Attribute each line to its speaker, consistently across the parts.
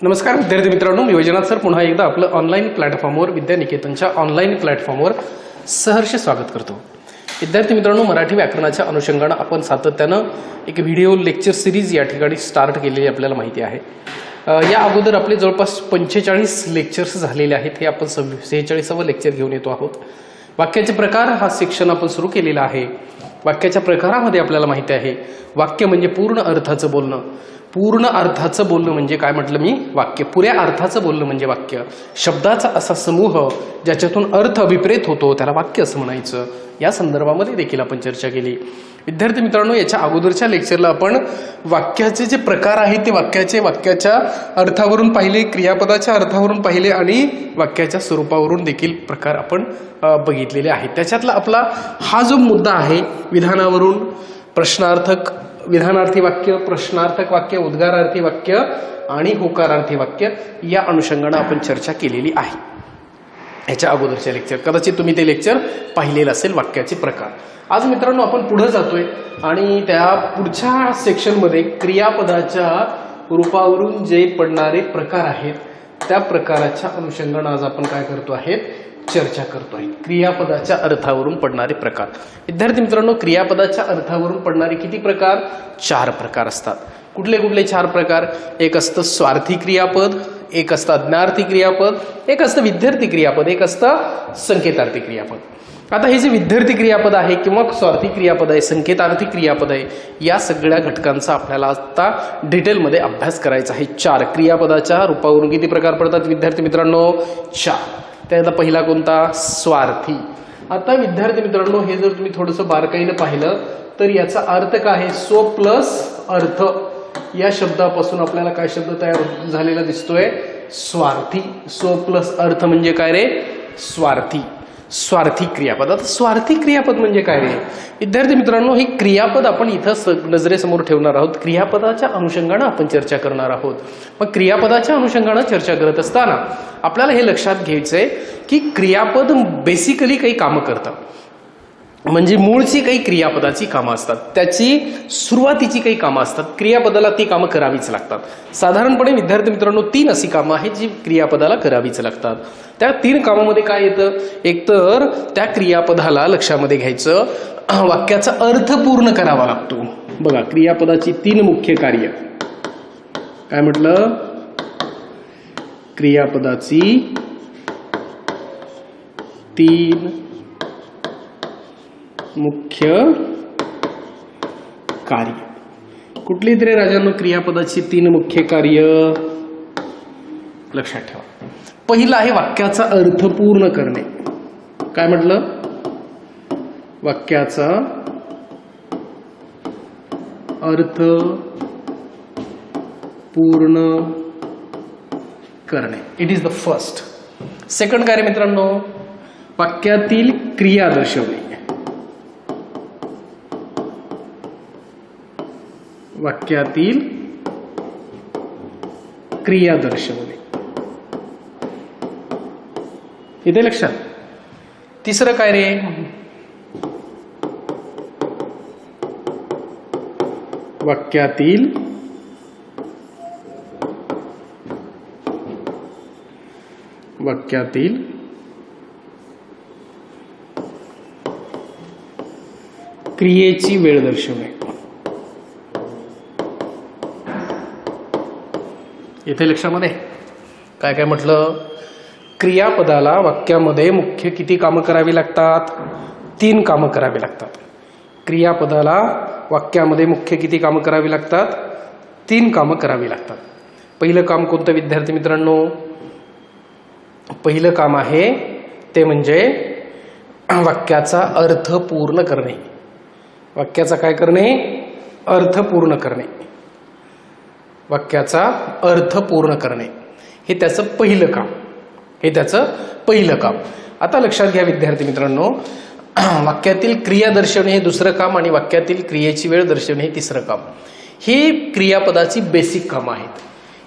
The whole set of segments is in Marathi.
Speaker 1: नमस्कार विद्यार्थी मित्रांनो, मी वैजनाथ सर पुन्हा एकदा आपलं ऑनलाईन प्लॅटफॉर्मवर विद्यानिकेतनच्या ऑनलाईन प्लॅटफॉर्मवर सहर्ष स्वागत करतो। विद्यार्थी मित्रांनो, मराठी व्याकरणाच्या अनुषंगाने आपण सातत्यानं एक व्हिडिओ लेक्चर सिरीज या ठिकाणी स्टार्ट केलेली आपल्याला माहिती आहे। या अगोदर आपले जवळपास 45 लेक्चर्स झालेले आहेत। हे आपण 46वे लेक्चर घेऊन येतो आहोत। वाक्याचे प्रकार हा सेक्शन आपण सुरू केलेला आहे। वाक्याच्या प्रकारामध्ये आपल्याला माहिती आहे, वाक्य म्हणजे पूर्ण अर्थाचं बोलणं। पूर्ण अर्थाचं बोलणं म्हणजे काय म्हटलं मी? वाक्य। पुऱ्या अर्थाचं बोलणं म्हणजे वाक्य। शब्दाचा असा समूह ज्याच्यातून अर्थ अभिप्रेत होतो त्याला वाक्य असं म्हणायचं। या संदर्भामध्ये देखील आपण चर्चा केली। विद्यार्थी मित्रांनो, याच्या अगोदरच्या लेक्चरला आपण वाक्याचे जे प्रकार आहेत ते वाक्याच्या अर्थावरून पाहिले, क्रियापदाच्या अर्थावरून पाहिले आणि वाक्याच्या स्वरूपावरून देखील प्रकार आपण बघितलेले आहेत। त्याच्यातला आपला हा जो मुद्दा आहे, विधानावरून प्रश्नार्थक विधानार्थी वाक्य, प्रश्नार्थक वाक्य, उद्गारार्थी वाक्य आणि होकारार्थी वाक्य, या अनुषंगाने आपण चर्चा केलेली आहे। याच्या अगोदरच्या लेक्चर कदाचित तुम्ही ते लेक्चर पाहिलेलं असेल, वाक्याचे प्रकार। आज मित्रांनो आपण पुढे जातोय आणि त्या पुढच्या सेक्शनमध्ये क्रियापदाच्या रूपावरून जे पडणारे प्रकार आहेत त्या प्रकाराच्या अनुषंगाने आज आपण काय करतो आहेत, चर्चा करतोय। क्रियापदाच्या अर्थावरून पडणारे प्रकार। विद्यार्थी मित्रांनो, क्रियापदाच्या अर्थावरून पडणारे किती प्रकार? 4 प्रकार असतात। कुठले कुठले 4 प्रकार? एक असतं स्वार्थी क्रियापद, एक असतं आज्ञार्थी क्रियापद, एक असतं विद्यार्थी क्रियापद, एक असतं संकेतार्थी क्रियापद। आता हे जे विद्यार्थी क्रियापद आहे किंवा स्वार्थी क्रियापद आहे, संकेतार्थी क्रियापद आहे, या सगळ्या घटकांचा आपल्याला आता डिटेलमध्ये अभ्यास करायचा आहे। 4 क्रियापदाच्या रूपावरून किती प्रकार पडतात विद्यार्थी मित्रांनो? 4। त्याचा पहिला कोणता? स्वार्थी। आता विद्यार्थी मित्रांनो, हे जर तुम्ही थोडंसं बारकाईने पाहिलं तर याचा अर्थ काय आहे? स्व प्लस अर्थ या शब्दापासून आपल्याला काय शब्द तयार झालेला दिसतोय? स्वार्थी। स्व प्लस अर्थ म्हणजे काय रे? स्वार्थी। स्वार्थी क्रियापद। आता स्वार्थी क्रियापद म्हणजे काय रे विद्यार्थी मित्रांनो? हे क्रियापद आपण इथं नजरेसमोर ठेवणार आहोत। क्रियापदाच्या अनुषंगाने आपण चर्चा करणार आहोत। मग क्रियापदाच्या अनुषंगाने चर्चा करत असताना आपल्याला हे लक्षात घ्यायचंय की क्रियापद बेसिकली काही कामं करतात, म्हणजे मूळची काही क्रियापदाची कामं असतात, त्याची सुरुवातीची काही कामं असतात, क्रियापदाला ती कामं करावीच लागतात। साधारणपणे विद्यार्थी मित्रांनो 3 अशी कामं आहेत जी क्रियापदाला करावीच लागतात। त्या 3 कामामध्ये काय येतं? एक तर त्या क्रियापदाला लक्षामध्ये घ्यायचं, वाक्याचा अर्थ पूर्ण करावा लागतो। बघा, क्रियापदाची 3 मुख्य कार्य काय म्हटलं? क्रियापदाची 3 मुख्य कार्य। कुठली तरी राजांनो क्रियापदाची 3 मुख्य कार्य लक्षात ठेवा। पहिलं आहे वाक्याचा अर्थ पूर्ण करणे। काय म्हटलं? वाक्याचा अर्थ पूर्ण करणे, it is the first. Second काय रे मित्रांनो? वाक्यातील क्रिया दर्शवणे। वाक्यातील क्रिया दर्शवणे, इथे लक्षात। तिसरं काय रे? वाक्यातील क्रियेची वेळ दर्शवणे। इथे लक्षामध्ये काय काय म्हटलं? क्रियापदाला वाक्यामध्ये मुख्य किती कामं करावी लागतात? 3 कामं करावी लागतात। क्रियापदाला वाक्यामध्ये मुख्य किती कामं करावी लागतात? 3 कामं करावी लागतात। पहिलं काम कोणतं विद्यार्थी मित्रांनो? पहिलं काम आहे ते म्हणजे वाक्याचा अर्थ पूर्ण करणे। वाक्याचा काय करणे? अर्थ पूर्ण करणे। वाक्याचा अर्थ पूर्ण करणे हे त्याचं पहिलं काम, हे त्याचं पहिलं काम। आता लक्षात घ्या विद्यार्थी मित्रांनो, वाक्यातील क्रिया दर्शवणे हे दुसरं काम आणि वाक्यातील क्रियेची वेळ दर्शवणे हे तिसरं काम। ही क्रियापदाची बेसिक कामं आहेत।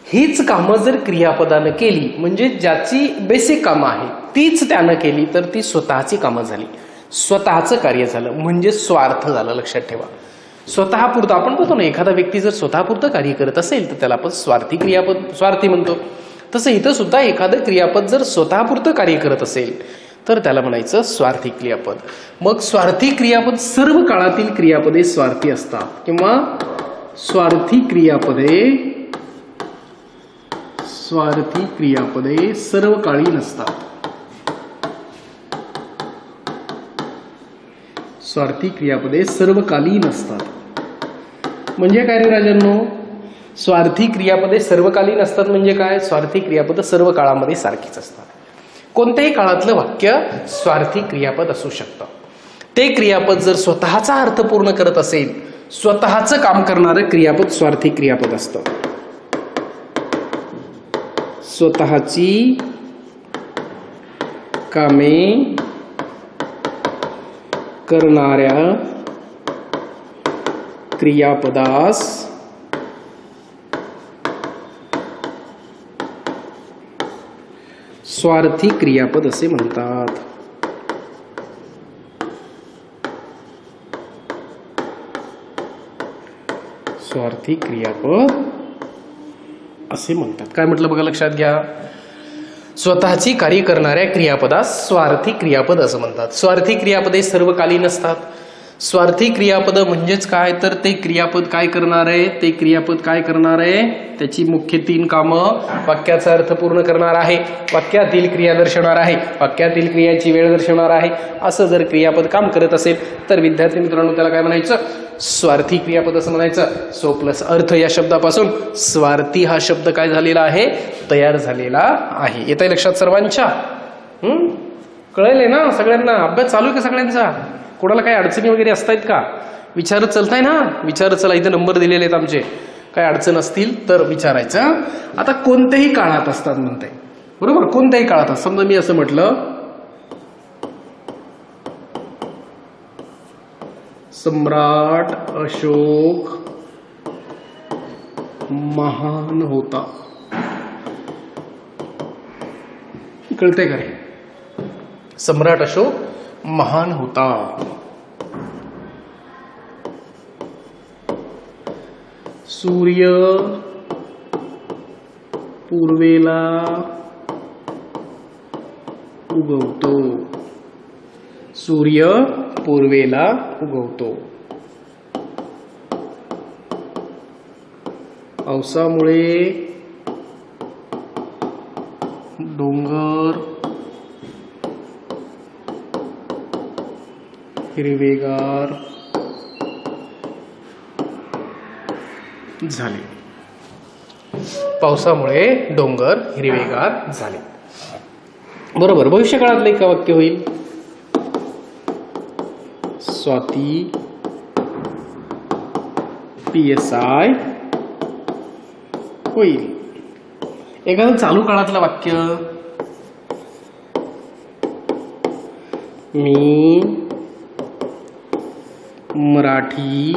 Speaker 1: हीच कामं जर क्रियापदानं केली, म्हणजे ज्याची बेसिक कामं आहे तीच त्यानं केली, तर ती स्वतःची कामं झाली, स्वतःचं कार्य झालं, म्हणजे स्वार्थ झालं। लक्षात ठेवा, स्वतःपुरतं आपण बोलतो ना, एखादा व्यक्ती जर स्वतःपुरतं कार्य करत असेल तर त्याला आपण स्वार्थी क्रियापद स्वार्थी म्हणतो. तसं इथं सुद्धा एखादं क्रियापद जर स्वतःपुरतं कार्य करत असेल तर त्याला म्हणायचं स्वार्थी क्रियापद. मग स्वार्थी क्रियापद सर्व काळातील क्रियापदे स्वार्थी असतात किंवा स्वार्थी क्रियापदे सर्व काळी नसतात. स्वार्थी क्रियापदे सर्वकालीन असतात. म्हणजे काय रे राजांनो, स्वार्थी क्रियापदे सर्वकालीन असतात म्हणजे काय? स्वार्थी क्रियापद सर्व काळामध्ये सारखीच असतात. कोणत्याही काळातलं वाक्य स्वार्थी क्रियापद असू शकतं. ते क्रियापद जर स्वतःचा अर्थ पूर्ण करत असेल, स्वतःचं काम करणारं क्रियापद स्वार्थी क्रियापद असतं. स्वतःची कामे करणाऱ्या क्रियापदास स्वार्थी क्रियापद असे म्हणतात. स्वार्थी क्रियापद असे म्हणतात. काय म्हटलं बघा, लक्षात घ्या. स्वतःची कार्य करणाऱ्या क्रियापदास स्वार्थी क्रियापद असं म्हणतात. स्वार्थी क्रियापदे सर्वकालीन असतात. स्वार्थी क्रियापद म्हणजेच काय, तर ते क्रियापद काय करणार आहे, ते क्रियापद काय करणार आहे, त्याची मुख्य 3 कामं: वाक्याचा अर्थ पूर्ण करणार आहे, वाक्यातील क्रिया दर्शवणार आहे, वाक्यातील क्रियाची वेळ दर्शवणार आहे. असं जर क्रियापद काम करत असेल तर विद्यार्थी मित्रांनो त्याला काय म्हणायचं? स्वार्थी क्रियापद असं म्हणायचं. सो प्लस अर्थ या शब्दापासून स्वार्थी हा शब्द काय झालेला आहे, तयार झालेला आहे. येतंय लक्षात सर्वांच्या? कळले ना सगळ्यांना? अभ्यास चालू आहे का सगळ्यांचा? कोणाला काही अडचणी वगैरे असतायत का? विचारत चलताय ना? विचारत चला, इथे नंबर दिलेले आहेत आमचे. काय अडचण असतील तर विचारायचं. आता कोणत्याही काळात असतात म्हणताय, बरोबर? कोणत्याही काळात. समजा मी असं म्हटलं, सम्राट अशोक महान होता. कळते का रे? सम्राट अशोक महान होता. सूर्य पूर्वेला उगवतो. सूर्य पूर्वेला उगवतो. पावसामुळे डोंगर हिरवेगार झाले. पावसामुळे डोंगर हिरवेगार झाले. बरोबर. भविष्यकाळातलं एक वाक्य होईल, स्वाती PSI होईल. एखादं चालू काळातलं वाक्य, मी मराठी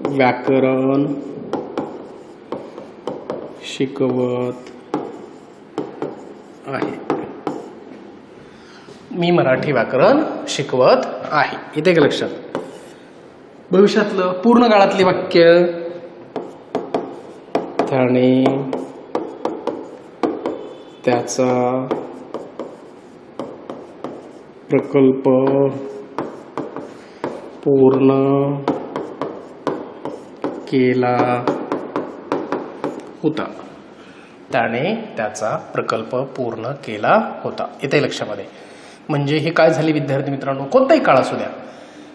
Speaker 1: व्याकरण शिकवत आहे. मी मराठी व्याकरण शिकवत आहे. इथे का लक्षात? भविष्यातलं पूर्ण काळातले वाक्य, त्याने त्याचा प्रकल्प पूर्ण केला होता. त्याने त्याचा प्रकल्प पूर्ण केला होता. इथे लक्षामध्ये. म्हणजे हे काय झाले विद्यार्थी मित्रांनो, कोणताही काळ असू द्या,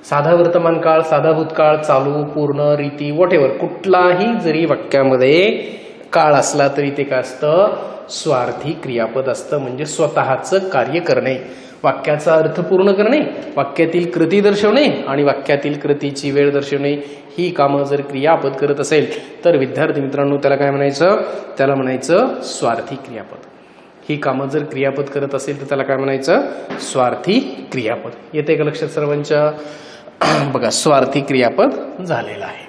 Speaker 1: साधा वर्तमान काळ, साधा भूतकाळ, चालू, पूर्ण, रीती, व्हॉटएव्हर, कुठलाही जरी वाक्यामध्ये काळ असला तरी ते काय असतं? स्वार्थी क्रियापद असतं. म्हणजे स्वतःचं कार्य करणे, वाक्याचा अर्थ पूर्ण करणे, वाक्यातील कृती दर्शवणे आणि वाक्यातील कृतीची वेळ दर्शवणे, ही कामं जर क्रियापद करत असेल तर विद्यार्थी मित्रांनो त्याला काय म्हणायचं? त्याला म्हणायचं स्वार्थी क्रियापद. ही कामं जर क्रियापद करत असेल तर त्याला काय म्हणायचं? स्वार्थी क्रियापद. येते का लक्षात सर्वांच्या? बघा, स्वार्थी क्रियापद झालेलं आहे.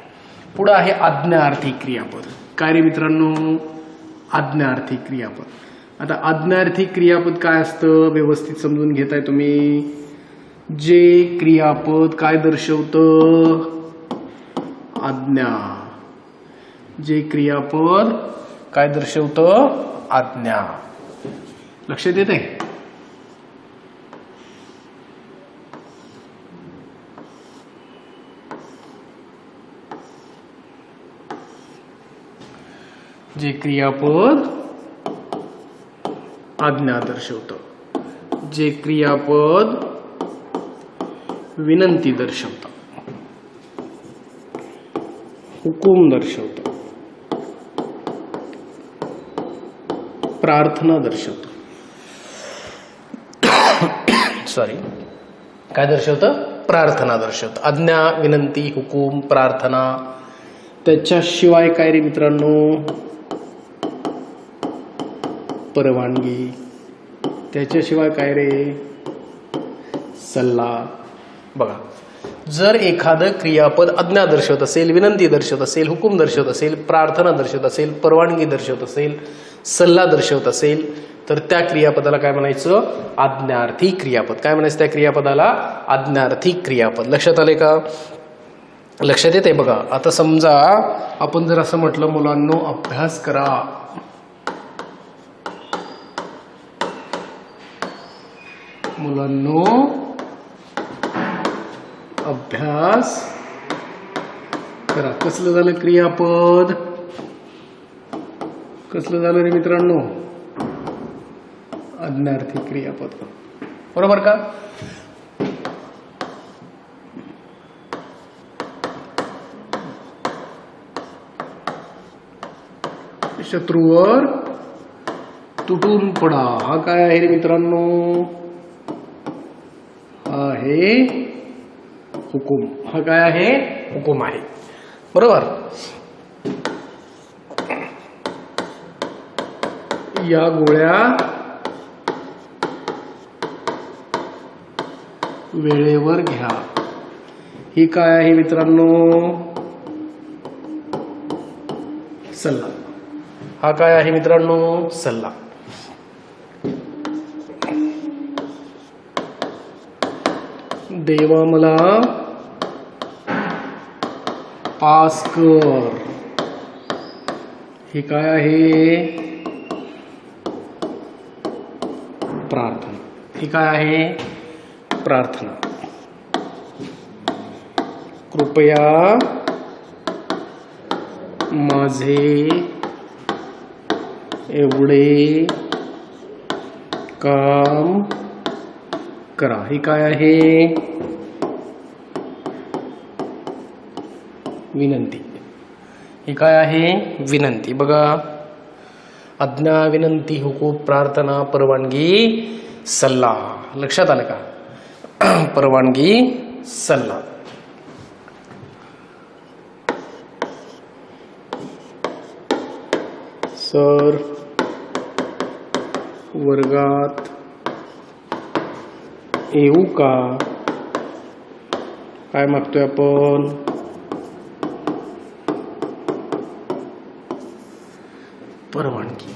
Speaker 1: पुढे आहे आज्ञार्थी क्रियापद. काय रे मित्रांनो? आज्ञार्थी क्रियापद. आता आज्ञार्थी क्रियापद काय असतं व्यवस्थित समजून घेताय तुम्ही? जे क्रियापद काय दर्शवतं? आज्ञा. जे क्रियापद काय दर्शवतं? आज्ञा. लक्षात येते? जे क्रियापद आज्ञा दर्शवतं, जे क्रियापद विनंती दर्शवतं, हुकूम दर्शवतं, प्रार्थना दर्शवतं. सॉरी, काय दर्शवतं? प्रार्थना दर्शवतं. आज्ञा, विनंती, हुकूम, प्रार्थना. त्याच्याशिवाय काय रे मित्रांनो? परवानगी. त्याच्याशिवाय काय रे? सल्ला. बघा, जर एखादं क्रियापद आज्ञा दर्शवत असेल, विनंती दर्शवत असेल, हुकूम दर्शवत असेल, प्रार्थना दर्शवत असेल, परवानगी दर्शवत असेल, सल्ला दर्शवत असेल, तर त्या क्रियापदाला काय म्हणायचं? आज्ञार्थी क्रियापद. काय म्हणायचं त्या क्रियापदाला? आज्ञार्थी क्रियापद. लक्षात आले का? लक्षात येते? बघा, आता समजा आपण जर असं म्हटलं, मुलांनो अभ्यास करा. मुलांनो अभ्यास करा. कसलं झालं क्रियापद? कसलं झालं रे मित्रांनो? आज्ञार्थी क्रियापद. बरोबर का? शत्रूवर तुटून पडा. हा काय आहे रे मित्रांनो? हा आहे हुकूम. हा काय आहे? हुकूम आहे. बरोबर. या गोळ्या वेळेवर घ्या. ही काय आहे मित्रांनो? सल्ला. हा काय आहे मित्रांनो? सल्ला. देवा मला पास कर. हे काय आहे? प्रार्थना. हे काय आहे? प्रार्थना. कृपया माझे एवढे काम करा. हे काय आहे? विनंती. हे काय आहे? विनंती. बघा, आज्ञा, विनंती, हुकूम, प्रार्थना, परवानगी, सल्ला. लक्षात आलं का? परवानगी, सल्ला. सर, वर्गात येऊ का? काय मागतोय आपण? परवानगी.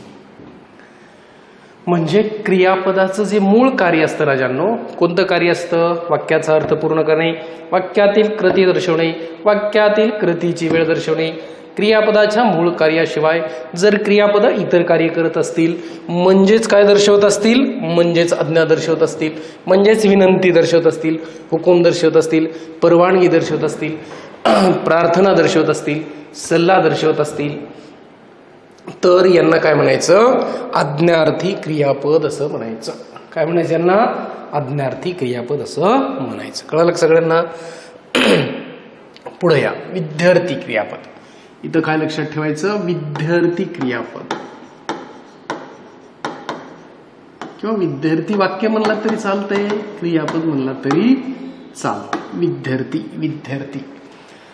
Speaker 1: म्हणजे क्रियापदाचं जे मूळ कार्य असतं राजांनो, कोणतं कार्य असतं? वाक्याचा अर्थ पूर्ण करणे, वाक्यातील कृती दर्शवणे, वाक्यातील कृतीची वेळ दर्शवणे. क्रियापदाच्या मूळ कार्याशिवाय जर क्रियापद इतर कार्य करत असतील, म्हणजेच काय दर्शवत असतील? म्हणजेच आज्ञा दर्शवत असतील, म्हणजेच विनंती दर्शवत असतील, हुकूम दर्शवत असतील, परवानगी दर्शवत असतील, प्रार्थना दर्शवत असतील, सल्ला दर्शवत असतील, तर यांना काय म्हणायचं? आज्ञार्थी क्रियापद असं म्हणायचं. काय म्हणायचं यांना? आज्ञार्थी क्रियापद असं म्हणायचं. कळलं सगळ्यांना? पुढे या. विद्यार्थी क्रियापद. इथं काय लक्षात ठेवायचं? विद्यार्थी क्रियापद किंवा विद्यार्थी वाक्य म्हणला तरी चालतंय, क्रियापद म्हणला तरी चालतं. विद्यार्थी, विद्यार्थी.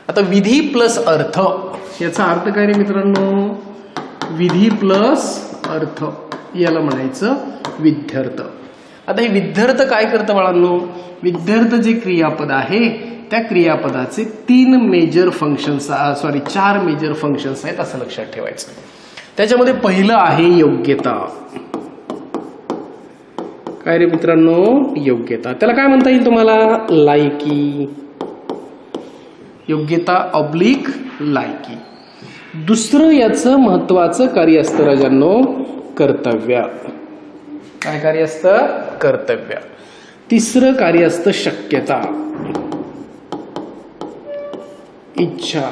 Speaker 1: आता विधी प्लस अर्थ, याचा अर्थ काय रे मित्रांनो? विधी प्लस अर्थ, याला म्हणायचं विद्यार्थ. आता हे विद्यार्थ काय करतं बाळांनो? विद्यार्थ जे क्रियापद आहे त्या क्रियापदाचे 4 मेजर फंक्शन्स आहेत असं लक्षात ठेवायचं. त्याच्यामध्ये पहिलं आहे योग्यता. काय रे मित्रांनो, योग्यता. त्याला काय म्हणता येईल तुम्हाला? लायकी. योग्यता ऑब्लिक लायकी. दुसरं याचं महत्वाचं कार्य असतं राजांनो, कर्तव्य. काय कार्य असतं? कर्तव्य. तिसरं कार्य असतं शक्यता, इच्छा.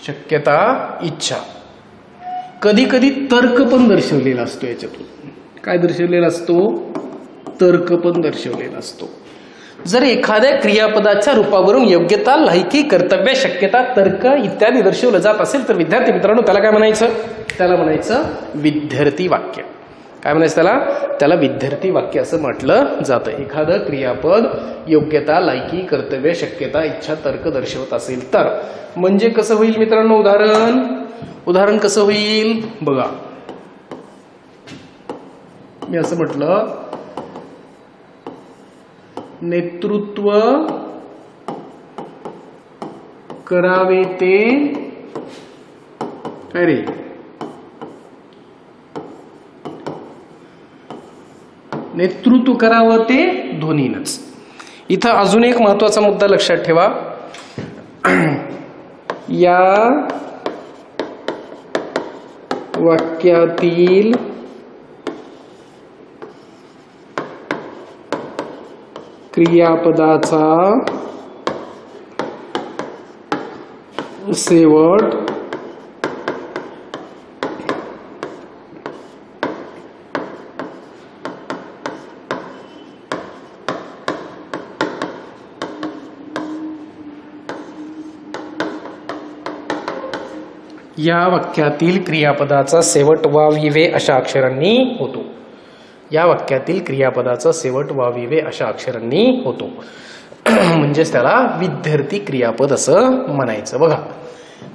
Speaker 1: शक्यता, इच्छा. कधी कधी तर्क पण दर्शवलेला असतो याच्यातून. काय दर्शवलेला असतो? तर्क पण दर्शवलेला असतो. जर एखाद्या क्रियापदाच्या रूपावरून योग्यता, लायकी, कर्तव्य, शक्यता, तर्क इत्यादी दर्शवलं जात असेल तर विद्यार्थी मित्रांनो त्याला काय म्हणायचं? त्याला म्हणायचं विद्यार्थी वाक्य. काय म्हणायचं त्याला? त्याला विद्यार्थी वाक्य असं म्हटलं जातं. एखादं क्रियापद योग्यता, लायकी, कर्तव्य, शक्यता, इच्छा, तर्क दर्शवत असेल तर. म्हणजे कसं होईल मित्रांनो? उदाहरण कसं होईल बघा. मी असं म्हटलं, नेतृत्व करावे ते काय रे? नेतृत्व करावं ते ध्वनीनच. इथं अजून एक महत्वाचा मुद्दा लक्षात ठेवा. या वाक्यातील क्रियापदाचा शेवट या वाक्यातील क्रियापदाचा शेवट वाविवे अशा अक्षरांनी होतो. या वाक्यातील क्रियापदाचा शेवट वाविवे अशा अक्षरांनी होतो. म्हणजेच त्याला विद्यार्थी क्रियापद असं म्हणायचं. बघा,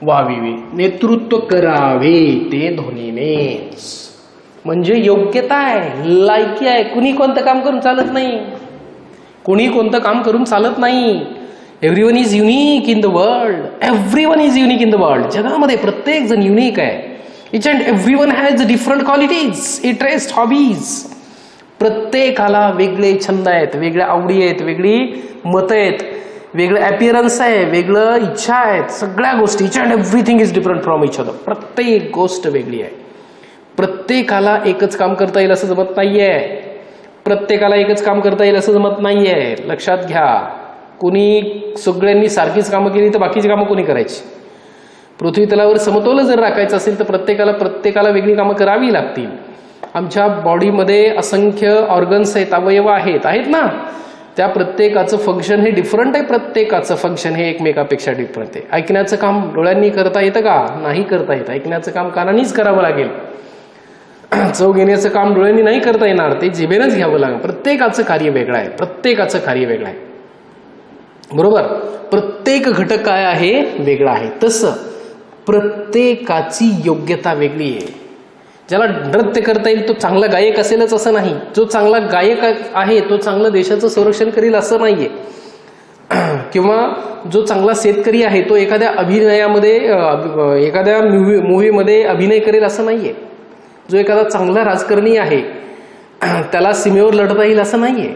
Speaker 1: वाविवे, नेतृत्व करावे ते ध्वनीनेच. म्हणजे योग्यता आहे, लायकी आहे. कुणी कोणतं काम करून चालत नाही. कुणी कोणतं काम करून चालत नाही. Everyone is unique in the world. Everyone is unique in the world. जगामध्ये प्रत्येक जण युनिक आहे. Each and everyone has different qualities, interest, hobbies. प्रत्येकाला वेगळे छंद आहेत, वेगळ्या आवडी आहेत, वेगळी मतं आहेत, वेगळं अपिअरन्स आहे, वेगळं इच्छा आहेत. सगळ्या गोष्टी, each and everything is different from each other. प्रत्येक गोष्ट वेगळी आहे. प्रत्येकाला एकच काम करता येईल असं जमत नाहीये. प्रत्येकाला एकच काम करता येईल असं जमत नाहीये. लक्षात घ्या. कुणी सगळ्यांनी सारखीच कामं केली तर बाकीची कामं कोणी करायची? पृथ्वी तलावर समतोल जर राखायचं असेल तर प्रत्येकाला वेगळी कामं करावी लागतील. आमच्या बॉडीमध्ये असंख्य ऑर्गन्स आहेत, अवयव आहेत ना. त्या प्रत्येकाचं फंक्शन हे डिफरंट आहे. प्रत्येकाचं फंक्शन हे एकमेकापेक्षा डिफरंट आहे. ऐकण्याचं काम डोळ्यांनी करता येतं का? नाही करता येत. ऐकण्याचं काम कानानेच करावं लागेल. चव घेण्याचं काम डोळ्यांनी नाही करता येणार, ते जिभेनंच घ्यावं लागेल. प्रत्येकाचं कार्य वेगळं आहे. प्रत्येकाचं कार्य वेगळं आहे. बरोबर. प्रत्येक घटक काय आहे? वेगळा आहे. तसं प्रत्येकाची योग्यता वेगळी आहे. ज्याला नृत्य करता येईल तो चांगला गायक असेलच असं नाही. जो चांगला गायक आहे तो चांगलं देशाचं संरक्षण करेल असं नाहीये. किंवा जो चांगला शेतकरी आहे तो एखाद्या अभिनयामध्ये, एखाद्या मूव्हीमध्ये अभिनय करेल असं नाहीये. जो एखादा चांगला राजकारणी आहे त्याला सीमेवर लढता येईल असं नाहीये.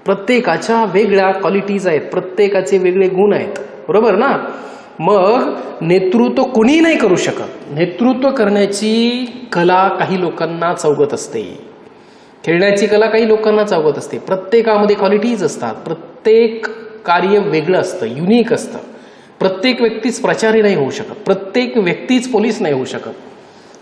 Speaker 1: प्रत्येकाच्या वेगळ्या क्वालिटीज आहेत, प्रत्येकाचे वेगळे गुण आहेत. बरोबर ना. मग नेतृत्व कोणी नाही करू शकत. नेतृत्व करण्याची कला काही लोकांना चौगत असते. खेळण्याची कला काही लोकांना चौगत असते. प्रत्येकामध्ये क्वालिटीज असतात. प्रत्येक कार्य वेगळं असतं, युनिक असतं. प्रत्येक व्यक्तीच प्रचारी नाही होऊ शकत. प्रत्येक व्यक्तीच पोलीस नाही होऊ शकत.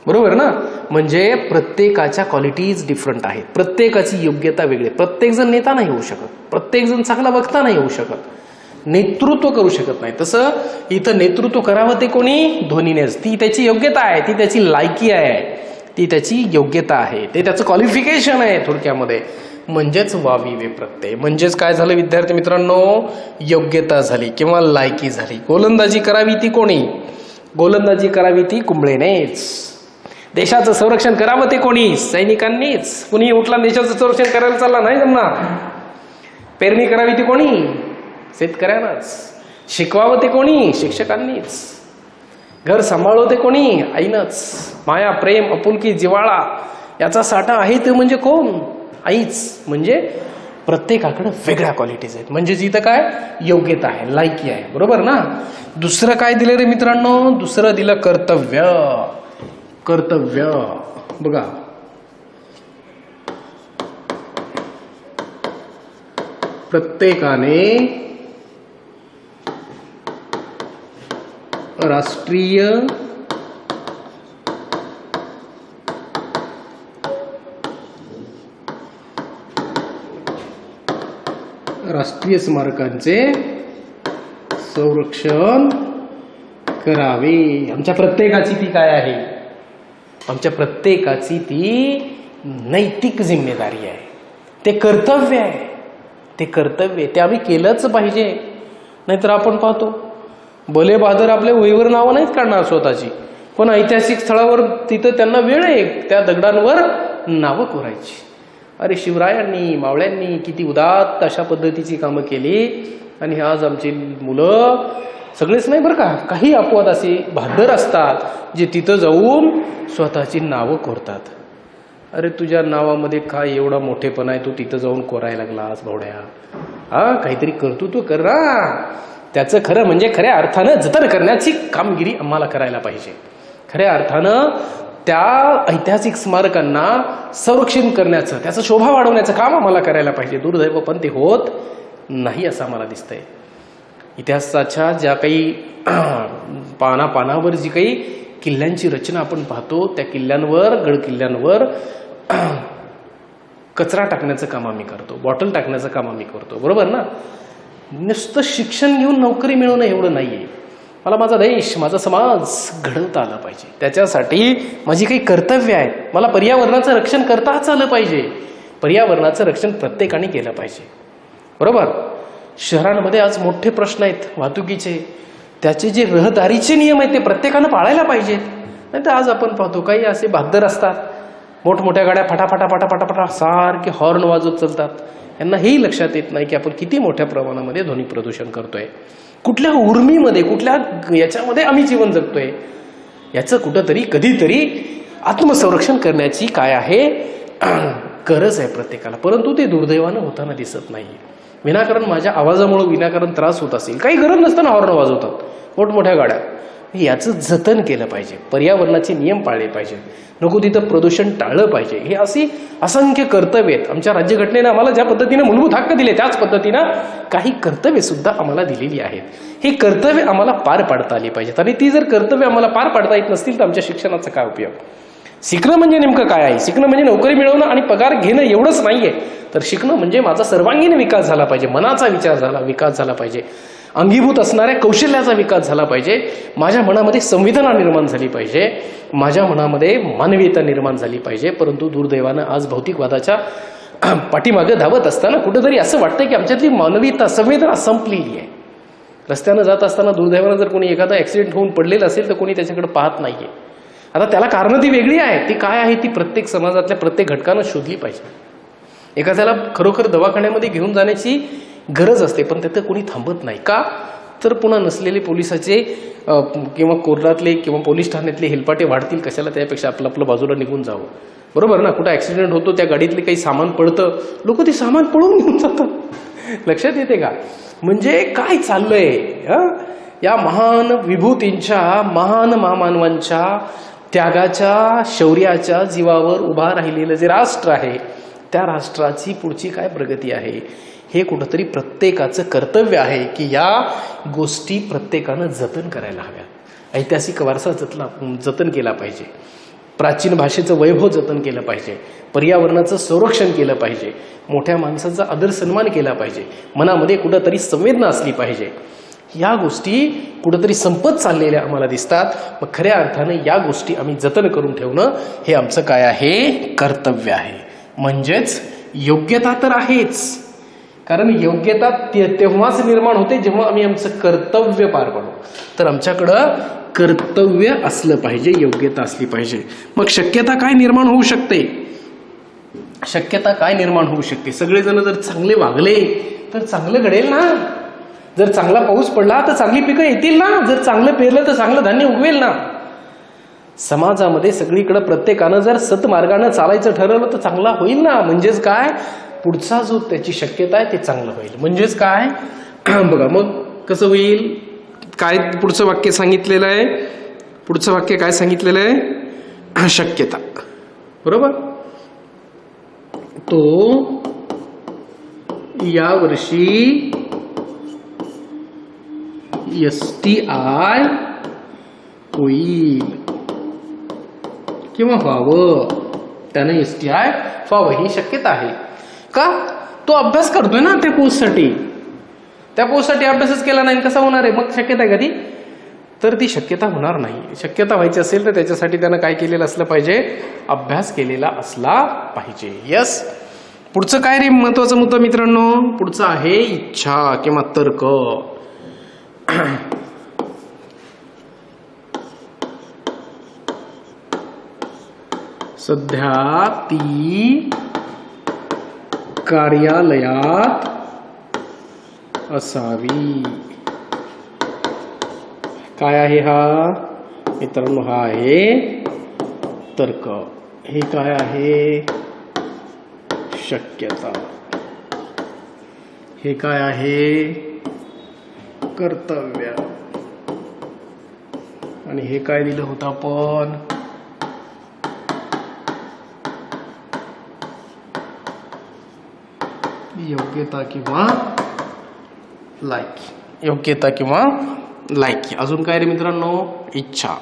Speaker 1: बरोबर ना. म्हणजे प्रत्येकाच्या क्वालिटीज डिफरंट आहेत. प्रत्येकाची योग्यता वेगळी. प्रत्येक जण नेता नाही होऊ शकत. प्रत्येक जण चांगला वक्ता नाही होऊ शकत. नेतृत्व करू शकत नाही. तसं इथं नेतृत्व करावं ते कोणी? ध्वनीनेच. ती त्याची योग्यता आहे, ती त्याची लायकी आहे, ती त्याची योग्यता आहे, ते त्याचं क्वालिफिकेशन आहे थोडक्यामध्ये. म्हणजेच वाविवे प्रत्यय. म्हणजेच काय झालं विद्यार्थी मित्रांनो? योग्यता झाली किंवा लायकी झाली. गोलंदाजी करावी ती कोणी? गोलंदाजी करावी ती कुंबळेनेच. देशाचं संरक्षण करावं ते कोणी? सैनिकांनीच. कुणी उठला देशाचं संरक्षण करायला चालला नाही जमणार. पेरणी करावी ती कोणी? शेतकऱ्यांनाच. शिकवावं ते कोणी? शिक्षकांनीच. घर सांभाळवं ते कोणी? आईनच. माया, प्रेम, आपुलकी, जिव्हाळा याचा साठा आहे ते म्हणजे कोण? आईच. म्हणजे प्रत्येकाकडे वेगळ्या क्वालिटीज आहेत. म्हणजे जिथं काय योग्यता आहे, लायकी आहे, बरोबर ना. दुसरं काय दिलं रे मित्रांनो? दुसरं दिलं कर्तव्य. कर्तव्य बघा, प्रत्येकाने राष्ट्रीय स्मारकांचे संरक्षण करावे. आमच्या प्रत्येकाची ती काय आहे? आमच्या प्रत्येकाची ती नैतिक जिम्मेदारी आहे. ते कर्तव्य आहे. ते कर्तव्य ते आम्ही केलंच पाहिजे. नाहीतर आपण पाहतो भले बहादर आपल्या वहीवर नावं नाहीत काढणार स्वतःची, पण ऐतिहासिक स्थळावर तिथं त्यांना वेळ आहे त्या दगडांवर नावं कोरायची. अरे शिवरायांनी, मावळ्यांनी किती उदात्त अशा पद्धतीची कामं केली. आणि आज आमची मुलं, सगळेच नाही बरं का, काही अपवाद असे बहादर असतात जे तिथं जाऊन स्वतःची नावं कोरतात. अरे तुझ्या नावामध्ये काय एवढा मोठेपणा आहे, तू तिथं जाऊन कोरायला लागलास भावड्या? हा, काहीतरी कर्तृत्व कर ना. त्याचं खरं म्हणजे खऱ्या अर्थानं जतन करण्याची कामगिरी आम्हाला करायला पाहिजे. खऱ्या अर्थानं त्या ऐतिहासिक स्मारकांना संरक्षण करण्याचं, त्याचं शोभा वाढवण्याचं काम आम्हाला करायला पाहिजे. दुर्दैव पण ते होत नाही असं आम्हाला दिसतंय. इतिहासाच्या ज्या काही पानावर जी काही किल्ल्यांची रचना आपण पाहतो, त्या किल्ल्यांवर, गड किल्ल्यांवर कचरा टाकण्याचं काम आम्ही करतो, बॉटल टाकण्याचं काम आम्ही करतो, बरोबर ना. नुसतं शिक्षण घेऊन नोकरी मिळवणं एवढं नाहीये. मला माझा देश, माझा समाज घडवता आला पाहिजे. त्याच्यासाठी माझी काही कर्तव्य आहेत. मला पर्यावरणाचं रक्षण करताच आलं पाहिजे. पर्यावरणाचं रक्षण प्रत्येकाने केलं पाहिजे, बरोबर. शहरांमध्ये आज मोठे प्रश्न आहेत वाहतुकीचे. त्याचे जे रहदारीचे नियम आहेत ते प्रत्येकानं पाळायला पाहिजेत. नाही तर आज आपण पाहतो काही असे बहादर असतात, मोठमोठ्या गाड्या फटाफटा फटाफटा सारखे हॉर्न वाजवत चालतात. यांना हेही लक्षात येत नाही की आपण किती मोठ्या प्रमाणामध्ये ध्वनी प्रदूषण करतोय, कुठल्या उर्मीमध्ये, कुठल्या याच्यामध्ये आम्ही जीवन जगतोय. याचं कुठंतरी कधीतरी आत्मसंरक्षण करण्याची काय आहे गरज आहे प्रत्येकाला. परंतु ते दुर्दैवानं होताना दिसत नाही. विनाकारण माझ्या आवाजामुळे विनाकारण त्रास होत असेल, काही गरज नसताना हॉर्न वाजवतात मोठमोठ्या गाड्या. याचं जतन केलं पाहिजे. पर्यावरणाचे नियम पाळले पाहिजे. नको तिथं प्रदूषण टाळलं पाहिजे. हे अशी असंख्य कर्तव्य आहेत. आमच्या राज्यघटनेनं आम्हाला ज्या पद्धतीने मूलभूत हक्क दिले, त्याच पद्धतीनं काही कर्तव्य सुद्धा आम्हाला दिलेली आहेत. ही कर्तव्य आम्हाला पार पाडता आली पाहिजेत. आणि ती जर कर्तव्य आम्हाला पार पाडता येत नसतील तर आमच्या शिक्षणाचा काय उपयोग? शिकणं म्हणजे नेमकं काय आहे? शिकणं म्हणजे नोकरी मिळवणं आणि पगार घेणं एवढंच नाहीये. तर शिकणं म्हणजे माझा सर्वांगीण विकास झाला पाहिजे, मनाचा विकास झाला पाहिजे, अंगीभूत असणाऱ्या कौशल्याचा विकास झाला पाहिजे, माझ्या मनामध्ये संवेदना निर्माण झाली पाहिजे, माझ्या मनामध्ये मानवीयता निर्माण झाली पाहिजे. परंतु दुर्दैवानं आज भौतिकवादाच्या पाठीमागे धावत असताना कुठेतरी असं वाटतंय की आमच्यातली मानवीयता, संवेदना संपलेली आहे. रस्त्यानं जात असताना दुर्दैवानं जर कोणी एखादा ऍक्सिडेंट होऊन पडलेला असेल तर कोणी त्याच्याकडे पाहत नाहीये. आता त्याला कारणं ती वेगळी आहेत. ती काय आहे ती प्रत्येक समाजातल्या प्रत्येक घटकानं शोधली पाहिजे. एखाद्याला खरोखर दवाखान्यामध्ये घेऊन जाण्याची गरज असते, पण तिथं कोणी थांबत नाही. का? तर पुन्हा नसलेले पोलिसाचे किंवा कोर्टातले किंवा पोलीस ठाण्यातले हेलपाटे वाढतील कशाला, त्यापेक्षा आपलं बाजूला निघून जावं, बरोबर ना. कुठं ऍक्सिडेंट होतो, त्या गाडीतले काही सामान पडतं, लोक ते सामान पळवून घेऊन जातात. लक्षात येते का? म्हणजे काय चाललंय? या महान विभूतींच्या, महान महामानवांच्या त्यागाच्या, शौर्याच्या जीवावर उभा राहिलेलं जे राष्ट्र आहे, त्या राष्ट्राची पुढची काय प्रगती आहे हे कुठंतरी प्रत्येकाचं कर्तव्य आहे की या गोष्टी प्रत्येकानं जतन करायला हव्यात. ऐतिहासिक वारसा जतन केला पाहिजे, प्राचीन भाषेचं वैभव जतन केलं पाहिजे, पर्यावरणाचं संरक्षण केलं पाहिजे, मोठ्या माणसाचा आदर सन्मान केला पाहिजे, मनामध्ये कुठंतरी संवेदना असली पाहिजे. या गोष्टी कुठंतरी संपत चाललेल्या आम्हाला दिसतात. मग खऱ्या अर्थानं या गोष्टी आम्ही जतन करून ठेवणं हे आमचं काय आहे? कर्तव्य आहे. म्हणजेच योग्यता तर आहेच, कारण योग्यता तेव्हाच निर्माण होते जेव्हा आम्ही आमचं कर्तव्य पार पाडू. तर आमच्याकडं कर्तव्य असलं पाहिजे, योग्यता असली पाहिजे. मग शक्यता काय निर्माण होऊ शकते? शक्यता काय निर्माण होऊ शकते? सगळेजण जर चांगले वागले तर चांगलं घडेल ना. जर चांगला पाऊस पडला तर चांगली पिकं येतील ना. जर चांगलं पेरलं तर चांगलं धान्य उगवेल ना. समाजामध्ये सगळीकडे प्रत्येकानं जर सतमार्गानं चालायचं ठरवलं तर चांगला होईल ना. म्हणजेच काय, पुढचा जो त्याची शक्यता आहे ते चांगलं होईल. म्हणजेच काय बघा मग कसं होईल. काय पुढचं वाक्य सांगितलेलं आहे, पुढचं वाक्य काय सांगितलेलं आहे, शक्यता. बरोबर. तो यावर्षी STI होईल किंवा व्हावं, त्यानं STI व्हावं ही शक्यता आहे. का, तो अभ्यास करतोय ना त्या पोस्टसाठी, त्या पोस्टसाठी अभ्यासच केला नाही, कसा होणार आहे मग शक्यता आहे का ती, तर ती शक्यता होणार नाही. शक्यता व्हायची असेल तर त्याच्यासाठी त्यानं काय केलेलं असलं पाहिजे, अभ्यास केलेला असला पाहिजे. यस. पुढचं काय रे महत्वाचा मुद्दा मित्रांनो, पुढचं आहे इच्छा किंवा तर्क. सध्या ती कार्यालयात असावी. काय आहे हा मित्रांनो, हा आहे तर्क. हे काय आहे, शक्यता. हे काय आहे, कर्तव्य. आणि हे काय दिलं होतं आपण, योग्यता किंवा लायकी. योग्यता किंवा लायकी. अजून काय रे मित्रांनो, इच्छा.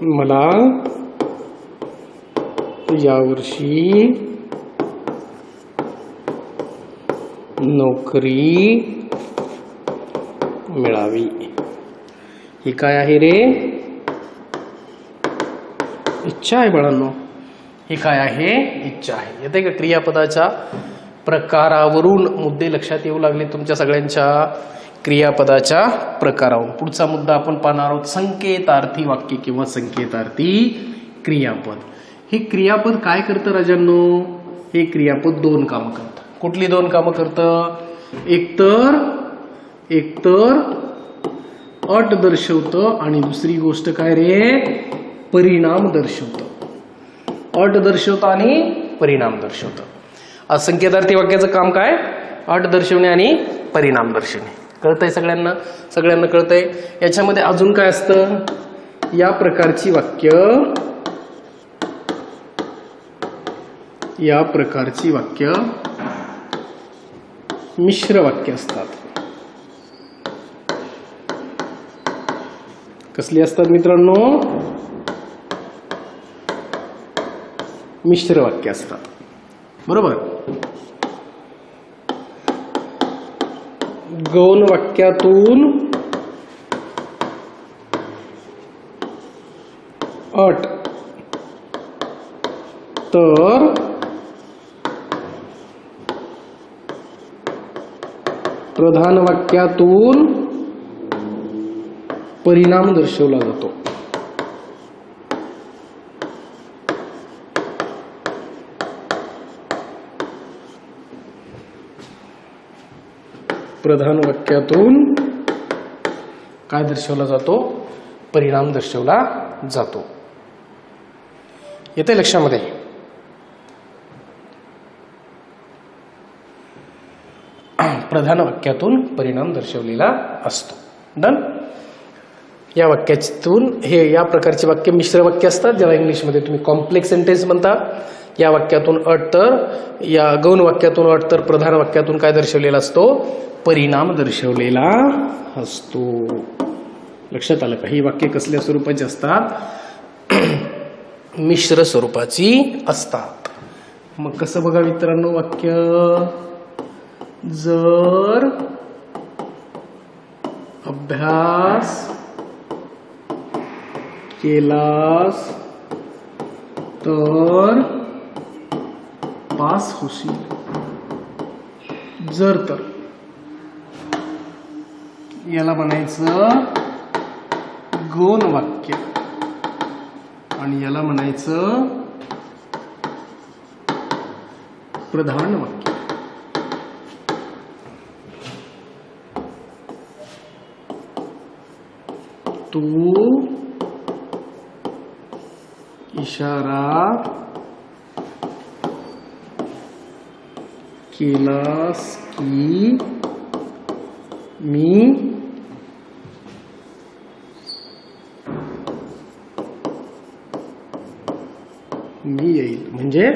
Speaker 1: मला यावर्षी नोकरी मिळावी. ही काय आहे रे, इच्छा आहे बाळांनो. ही काय आहे, इच्छा आहे. येते का क्रियापदाच्या प्रकारावरून मुद्दे लक्षात येऊ लागले तुमच्या सगळ्यांच्या, क्रियापदाच्या प्रकारावरून. पुढचा मुद्दा आपण पाहणार आहोत, संकेतार्थी वाक्य किंवा संकेतार्थी क्रियापद. हे क्रियापद काय करतं राजांनो, हे क्रियापद दोन कामं करतं. कुठली दोन कामं करतं, एकतर अट दर्शवतं आणि दुसरी गोष्ट काय रे, परिणाम दर्शवतं. अट दर्शवतं आणि परिणाम दर्शवतं. आज संकेतार्थी वाक्याचं काम काय, अट दर्शवणे आणि परिणाम दर्शवणे. कळतंय सगळ्यांना, सगळ्यांना कळतंय. याच्यामध्ये अजून काय असतं, या प्रकारची वाक्य मिश्र वाक्य असतात. कसली असतात मित्रांनो, मिश्र वाक्य असतात. बरोबर. गौण वाक्यातून अट तर प्रधान वाक्यातून परिणाम दर्शवला जातो. प्रधान वाक्यातून काय दर्शवला जातो, परिणाम दर्शवला जातो. येते लक्षामध्ये. प्रधान वाक्यातून परिणाम दर्शवलेला असतो. डन. या वाक्यातून हे या प्रकारचे वाक्य मिश्र वाक्य असतात, ज्याला इंग्लिशमध्ये तुम्ही कॉम्प्लेक्स सेंटेन्स म्हणता. या वाक्यातून अट तर, या गौण वाक्यातून अट तर प्रधान वाक्यातून काय दर्शवलेला असतो, परिणाम दर्शवलेला असतो. लक्षात आलं का. ही वाक्य कसल्या स्वरूपाची असतात, मिश्र स्वरूपाची असतात. मग कसं बघा मित्रांनो वाक्य, जर अभ्यास केलास तर पास होशील. जर तर, याला म्हणायचं गौण वाक्य आणि याला म्हणायचं प्रधान वाक्य. तू इशारा केलास की मी येईल. म्हणजे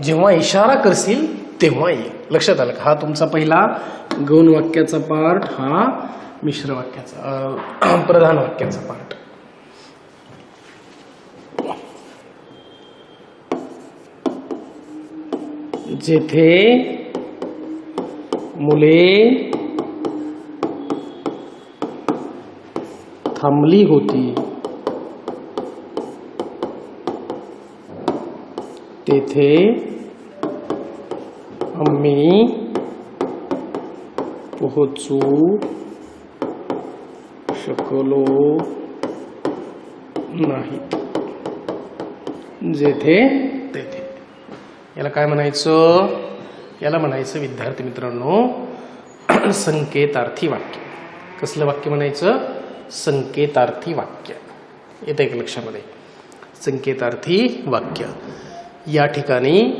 Speaker 1: जेव्हा इशारा करशील तेव्हा येईल. लक्षात आलं का? हा तुमचा पहिला गौण वाक्याचा पार्ट, हा मिश्र वाक्याचा प्रधान वाक्याचा पार्ट. जेथे मुले थांबली होती तेथे आम्ही पोहोचू शकलो नाहीत. जेथे तेथे. याला काय म्हणायचं? याला म्हणायचं विद्यार्थी मित्रांनो संकेतार्थी वाक्य. कसलं वाक्य म्हणायचं? संकेतार्थी वाक्य. येतं एक लक्षामध्ये, संकेतार्थी वाक्य. या ठिकाणी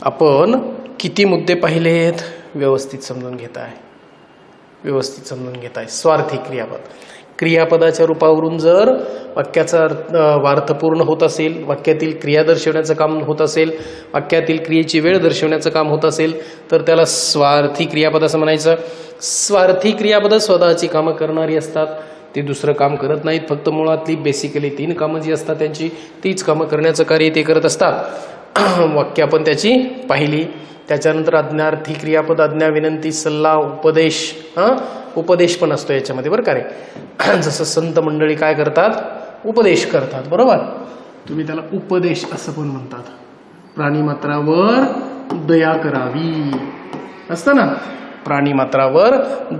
Speaker 1: आपण किती मुद्दे पाहिलेत? व्यवस्थित समजून घेताय, व्यवस्थित समजून घेताय. स्वार्थी क्रियापद, क्रियापदाच्या रूपावरून जर वाक्याचा अर्थ पूर्ण होत असेल, वाक्यातील क्रिया दर्शवण्याचं काम होत असेल, वाक्यातील क्रियेची वेळ दर्शवण्याचं काम होत असेल, तर त्याला स्वार्थी क्रियापद असं म्हणायचं. स्वार्थी क्रियापद स्वतःची कामं करणारी असतात. ते दुसरं काम करत नाहीत. फक्त मुळातली बेसिकली 3 कामं जी असतात त्यांची, तीच कामं करण्याचं कार्य ते करत असतात. वाक्य आपण त्याची पाहिली. त्याच्यानंतर आज्ञार्थी क्रियापद, आज्ञा, विनंती, सल्ला, उपदेश. उपदेश पण असतो याच्यामध्ये बरं का रे. जसं संत मंडळी काय करतात? उपदेश करतात. बरोबर, तुम्ही त्याला उपदेश असं पण म्हणतात. प्राणीमात्रावर दया करावी असतं ना, प्राणीमात्रावर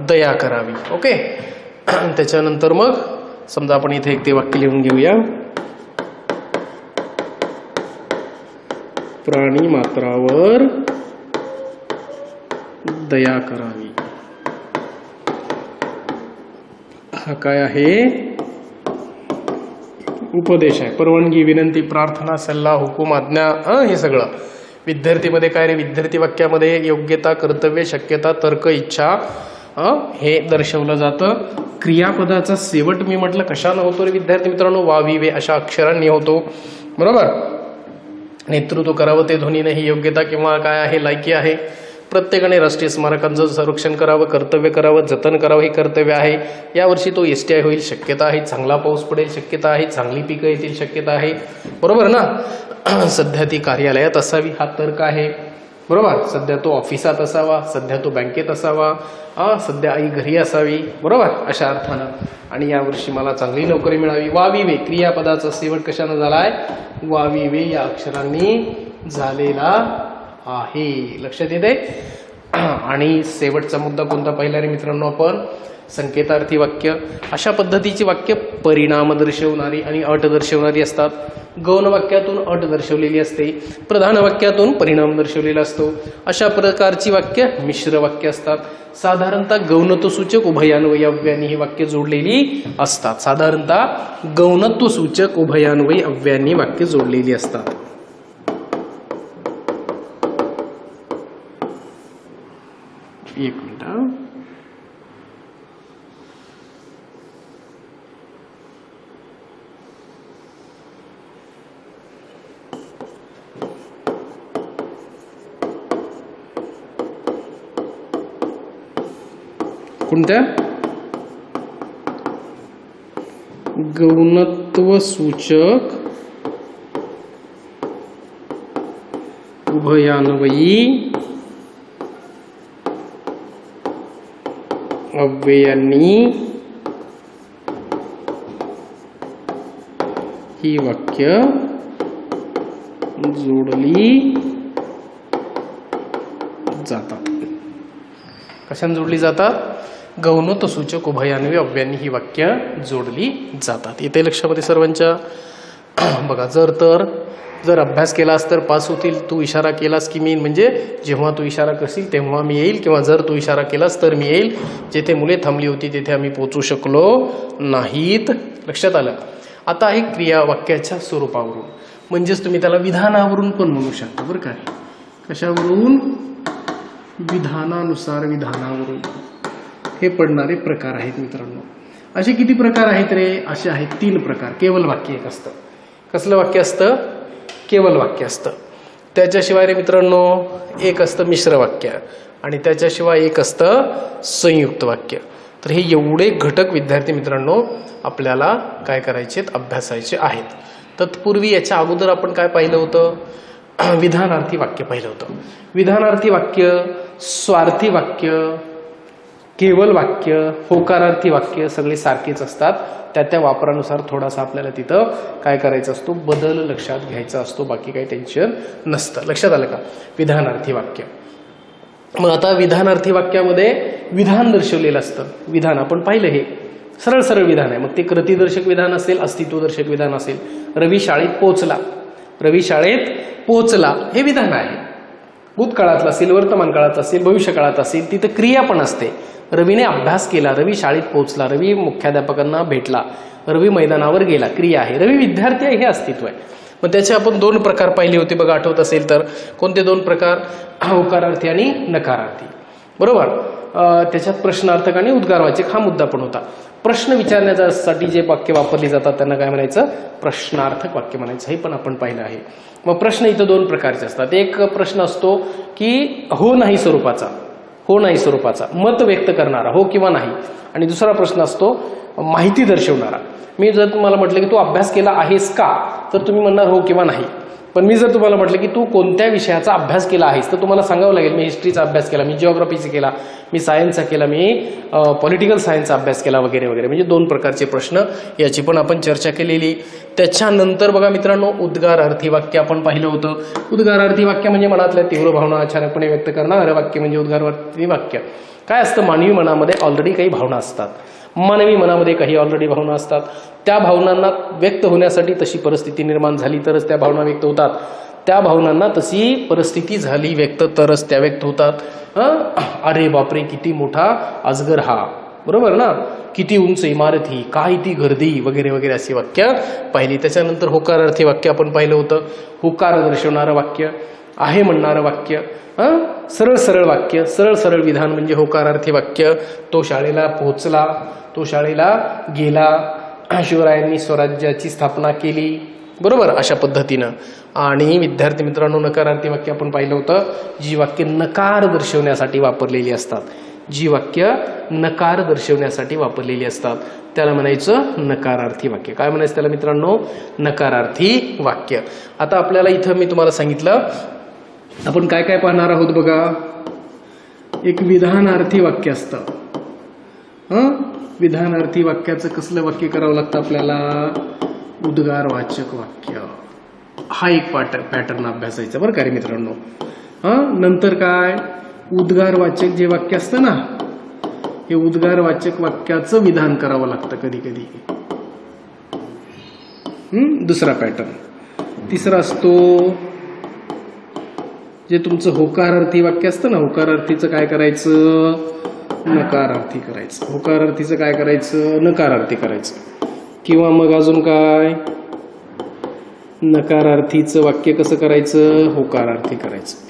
Speaker 1: दया करावी. ओके. त्याच्यानंतर मग समजा आपण इथे एक ते वाक्य लिहून घेऊया. प्राणीमात्रावर दया करावी. हा काय आहे? उपदेश आहे. परवानगी, विनंती, प्रार्थना, सल्ला, हुकूम, आज्ञा, हे सगळं विद्यार्थीमध्ये काय रे? विद्यार्थी वाक्यामध्ये योग्यता, कर्तव्य, शक्यता, तर्क, इच्छा हे दर्शवलं जातं. क्रियापदाचा शेवट मी म्हटलं कशानं होतो रे विद्यार्थी मित्रांनो? वावी वे अशा अक्षरांनी होतो. बरोबर. नेतृत्व करावं ते ध्वनीने ही योग्यता किंवा काय आहे? लायकी आहे. प्रत्येकाने राष्ट्रीय स्मारकांचं संरक्षण करावं, कर्तव्य करावं, जतन करावं हे कर्तव्य आहे. यावर्षी तो STI होईल शक्यता आहे. चांगला पाऊस पडेल शक्यता आहे. चांगली पिकं येतील शक्यता आहे. बरोबर ना. सध्या ती कार्यालयात असावी हा तर्क आहे. बरोबर. सध्या तो ऑफिसात असावा, सध्या तो बँकेत असावा, सध्या आई घरी असावी. बरोबर, अशा अर्थानं. आणि यावर्षी मला चांगली नोकरी मिळावी. वावी वे क्रियापदाचा शेवट कशानं झालाय? वावी वे या अक्षरांनी झालेला आहे. लक्षात येते. आणि शेवटचा मुद्दा कोणता पाहिला रे मित्रांनो आपण? संकेतार्थी वाक्य. अशा पद्धतीची वाक्य परिणाम दर्शवणारी आणि अट दर्शवणारी असतात. गौण वाक्यातून अट दर्शवलेली असते, प्रधान वाक्यातून परिणाम दर्शवलेला असतो. अशा प्रकारची वाक्य मिश्र वाक्य असतात. साधारणतः गौणत्वसूचक उभयान्वयी अव्ययांनी ही वाक्य जोडलेली असतात. साधारणतः गौणत्वसूचक उभयान्वयी अव्ययांनी वाक्य जोडलेली असतात. एक मिनिट. कोणत्या? गौणत्वसूचक उभयान्वयी अव्ययांनी ही वाक्य जोडली जातात. कशाने जोडली जातात? गौणत्वसूचक उभयान्वयी अव्ययांनी ही वाक्य जोडली जातात. येते लक्षामध्ये सर्वांच्या. बघा, जर तर जर अभ्यास केलास तर पास होतील, तू इशारा केलास की मी येईन, म्हणजे जेव्हा तू इशारा करशील तेव्हा मी येईल, किंवा जर तू इशारा केलास तर मी येईल. जेथे मुले थांबली होती तेथे आम्ही पोहोचू शकलो नाहीत. लक्षात आलं. आता आहे क्रिया वाक्याच्या स्वरूपावरून, म्हणजेच तुम्ही त्याला विधानावरून पण म्हणू शकता बरं का. कशावरून? विधानानुसार, विधानावरून. हे पडणारे प्रकार आहेत मित्रांनो. असे किती प्रकार आहेत रे? असे आहेत 3 प्रकार. केवल वाक्य एक असतं. कसलं वाक्य असतं? केवल वाक्य असतं. त्याच्याशिवाय रे मित्रांनो एक असतं मिश्र वाक्य, आणि त्याच्याशिवाय एक असतं संयुक्त वाक्य. तर हे एवढे घटक विद्यार्थी मित्रांनो आपल्याला काय करायचे? अभ्यासायचे आहेत. तत्पूर्वी याच्या अगोदर आपण काय पाहिलं होतं? विधानार्थी वाक्य पाहिलं होतं. विधानार्थी वाक्य, स्वार्थी वाक्य, केवल वाक्य, होकारार्थी वाक्य सगळे सारखेच असतात. त्या वापरानुसार थोडासा आपल्याला तिथं काय करायचं असतो? बदल लक्षात घ्यायचा असतो. बाकी काही टेन्शन नसतं. लक्षात आलं का? विधानार्थी वाक्य. मग आता विधानार्थी वाक्यामध्ये विधान दर्शवलेलं असतं. विधान आपण पाहिलं, हे सरळ सरळ विधान आहे. मग ते कृतीदर्शक विधान असेल, अस्तित्वदर्शक विधान असेल. रवी शाळेत पोहोचला, रवी शाळेत पोहोचला हे विधान आहे. भूतकाळातलं असेल, वर्तमान काळात असेल, भविष्य काळात असेल, तिथं क्रिया पण असते. रवीने अभ्यास केला, रवी शाळेत पोहोचला, रवी मुख्याध्यापकांना भेटला, रवी मैदानावर गेला, क्रिया आहे. रवी विद्यार्थी आहे हे अस्तित्व आहे. मग त्याचे आपण 2 प्रकार पाहिले होते बघा, आठवत असेल तर. कोणते 2 प्रकार? होकारार्थी आणि नकारार्थी. बरोबर. त्याच्यात प्रश्नार्थक आणि उद्गारवाचक हा मुद्दा पण होता. प्रश्न विचारण्यासाठी जे वाक्य वापरली जातात त्यांना काय म्हणायचं? प्रश्नार्थक वाक्य म्हणायचं. हे पण आपण पाहिलं आहे. मग प्रश्न इथं 2 प्रकारचे असतात. एक प्रश्न असतो की हो नाही स्वरूपाचा, हो नाही स्वरूपाचा, मत व्यक्त करणारा, हो किंवा नाही. आणि दुसरा प्रश्न असतो माहिती दर्शवणारा. मी जर तुम्हाला म्हटलं की तू अभ्यास केला आहेस का, तर तुम्ही म्हणणार हो किंवा नाही. पण मी जर तुम्हाला म्हटलं की तू कोणत्या विषयाचा अभ्यास केला आहेस, तर तुम्हाला सांगावं लागेल मी हिस्ट्रीचा अभ्यास केला, मी जिओग्राफीचा केला, मी सायन्सचा केला, मी पॉलिटिकल सायन्सचा अभ्यास केला वगैरे वगैरे. म्हणजे 2 प्रकारचे प्रश्न, याची पण आपण चर्चा केलेली. त्याच्यानंतर बघा मित्रांनो उद्गारार्थी वाक्य आपण पाहिलं होतं. उद्गारार्थी वाक्य म्हणजे मनातल्या तीव्र भावना अचानकपणे व्यक्त करणारं वाक्य म्हणजे उद्गारार्थी वाक्य. काय असतं? मानवी मनामध्ये ऑलरेडी काही भावना असतात. मानवी मनामध्ये काही ऑलरेडी भावना असतात. त्या भावनांना व्यक्त होण्यासाठी तशी परिस्थिती निर्माण झाली तरच त्या भावना व्यक्त होतात. त्या भावनांना तशी परिस्थिती झाली व्यक्त तरच त्या व्यक्त होतात. अरे बापरे किती मोठा अजगर हा, बरोबर ना, किती उंच इमारत ही, काय ती गर्दी वगैरे वगैरे अशी वाक्य पाहिली. त्याच्यानंतर होकारार्थी वाक्य आपण पाहिलं होतं. होकार दर्शवणारं वाक्य, आहे म्हणणारं वाक्य, सरळ सरळ वाक्य, सरळ सरळ विधान म्हणजे होकारार्थी वाक्य. तो शाळेला पोहोचला, तो शाळेला गेला, शिवरायांनी स्वराज्याची स्थापना केली, बरोबर, अशा पद्धतीनं. आणि विद्यार्थी मित्रांनो नकारार्थी वाक्य आपण पाहिलं होतं. जी वाक्य नकार दर्शवण्यासाठी वापरलेली असतात, जी वाक्य नकार दर्शवण्यासाठी वापरलेली असतात त्याला म्हणायचं नकारार्थी वाक्य. काय म्हणायचं त्याला मित्रांनो? नकारार्थी वाक्य. आता आपल्याला इथं मी तुम्हाला सांगितलं आपण काय काय पाहणार आहोत बघा. एक विधानार्थी वाक्य असतं. विधानार्थी वाक्याचं कसलं वाक्य करावं लागतं आपल्याला? उद्गारवाचक वाक्य. हा एक पॅटर्न अभ्यासायचा बरं का रे मित्रांनो. नंतर काय? उद्गारवाचक जे वाक्य असतं ना, हे उद्गारवाचक वाक्याचं विधान करावं लागतं कधी कधी. दुसरा पॅटर्न. तिसरा असतो जे तुमचं होकारार्थी वाक्य असतं ना, होकारार्थीचं काय करायचं? नकारार्थी करायचं. होकारार्थीचं काय करायचं? नकारार्थी करायचं. किंवा मग अजून काय? नकारार्थीचं वाक्य कसं करायचं? होकारार्थी करायचं.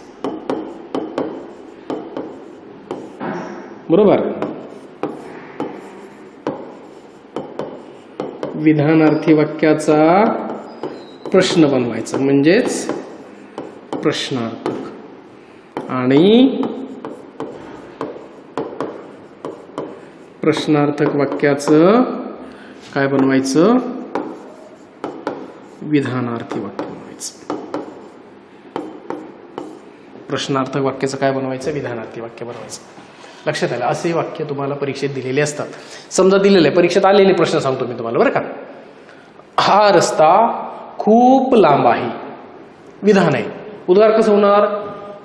Speaker 1: बरोबर. विधानार्थी वाक्याचा प्रश्न बनवायचा म्हणजेच प्रश्नार्थक. आणि प्रश्नार्थक वाक्याचं काय बनवायचं? विधानार्थी वाक्य बनवायचं. प्रश्नार्थक वाक्याचं काय बनवायचं? विधानार्थी वाक्य बनवायचं. लक्षात आलं? असे वाक्य तुम्हाला परीक्षेत दिलेले असतात. समजा दिलेले परीक्षेत आलेले प्रश्न सांगतो मी तुम्हाला बरं का. हा रस्ता खूप लांब आहे, विधान आहे. उद्गार कसं होणार?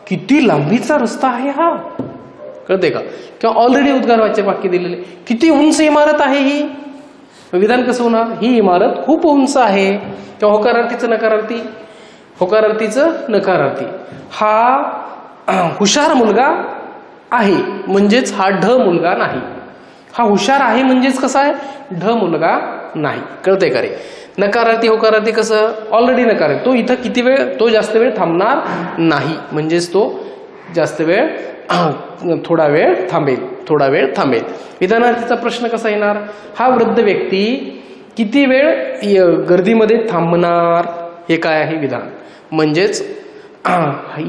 Speaker 1: किती लांबीचा रस्ता आहे हा, कळते का? किंवा ऑलरेडी उद्गारवाचक वाक्य दिलेले, किती उंच इमारत आहे ही, विधान कसं होणार? ही इमारत खूप उंच आहे. किंवा होकारार्थीचं नकारार्थी, होकारार्थीचं नकारार्थी. हा हुशार मुलगा आहे म्हणजेच हा ढ मुलगा नाही. हा हुशार आहे म्हणजेच कसा आहे, ढ मुलगा नाही. कळतंय का रे? नकारार्थी होकारार्थी कसं, ऑलरेडी नकार आहे. तो इथं किती वेळ, तो जास्त वेळ थांबणार नाही म्हणजेच तो जास्त वेळ थोडा वेळ थांबेल. विधानार्थीचा प्रश्न कसा येणार, हा वृद्ध व्यक्ती किती वेळ गर्दीमध्ये थांबणार, हे काय आहे विधान. म्हणजेच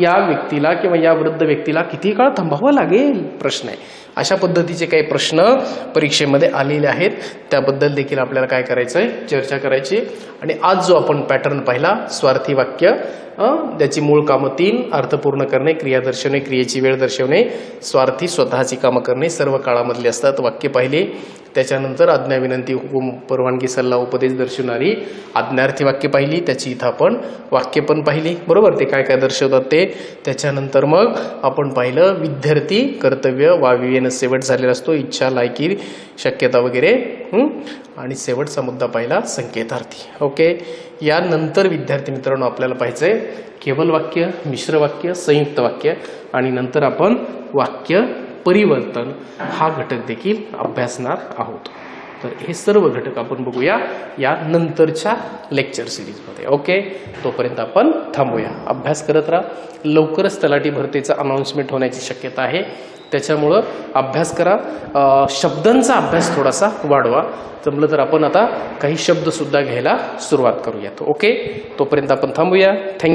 Speaker 1: या व्यक्तीला किंवा या वृद्ध व्यक्तीला किती काळ थांबावं लागेल प्रश्न आहे. अशा पद्धतीचे काही प्रश्न परीक्षेमध्ये आलेले आहेत, त्याबद्दल देखील आपल्याला काय करायचं आहे, चर्चा करायची. आणि आज जो आपण पॅटर्न पाहिला, स्वार्थी वाक्य, त्याची मूळ कामं 3, अर्थपूर्ण करणे, क्रिया दर्शवणे, क्रियेची वेळ दर्शवणे, स्वार्थी स्वतःची कामं करणे, सर्व काळामधली असतात वाक्य पाहिली. त्याच्यानंतर आज्ञा विनंती हुकूम परवानगी सल्ला उपदेश दर्शवणारी आज्ञार्थी वाक्य पाहिली. त्याची इथं आपण वाक्य पण पाहिली, बरोबर, ते काय काय दर्शवतात ते. त्याच्यानंतर मग आपण पाहिलं विद्यार्थी कर्तव्य वाविवेनं शेवट झालेला असतो, इच्छा लायकी शक्यता वगैरे. आणि शेवटचा मुद्दा पाहिला संकेतार्थी. ओके, यानंतर विद्यार्थी मित्रांनो आपल्याला पाहिजे केवल वाक्य, मिश्र वाक्य, संयुक्त वाक्य आणि नंतर आपण वाक्य परिवर्तन हा घटक देखील अभ्यासणार आहोत. तर हे सर्व घटक आपण बघूया या नंतरच्या लेक्चर सिरीजमध्ये. ओके, तोपर्यंत आपण थांबूया, अभ्यास करत राहा. लवकरच तलाठी भरतीचं अनाउन्समेंट होण्याची शक्यता आहे, त्याच्यामुळं अभ्यास करा. शब्दांचा अभ्यास थोडासा वाढवा. जमलं तर आपण आता काही शब्दसुद्धा घ्यायला सुरुवात करूयात. ओके, तोपर्यंत आपण थांबूया. थँक्यू.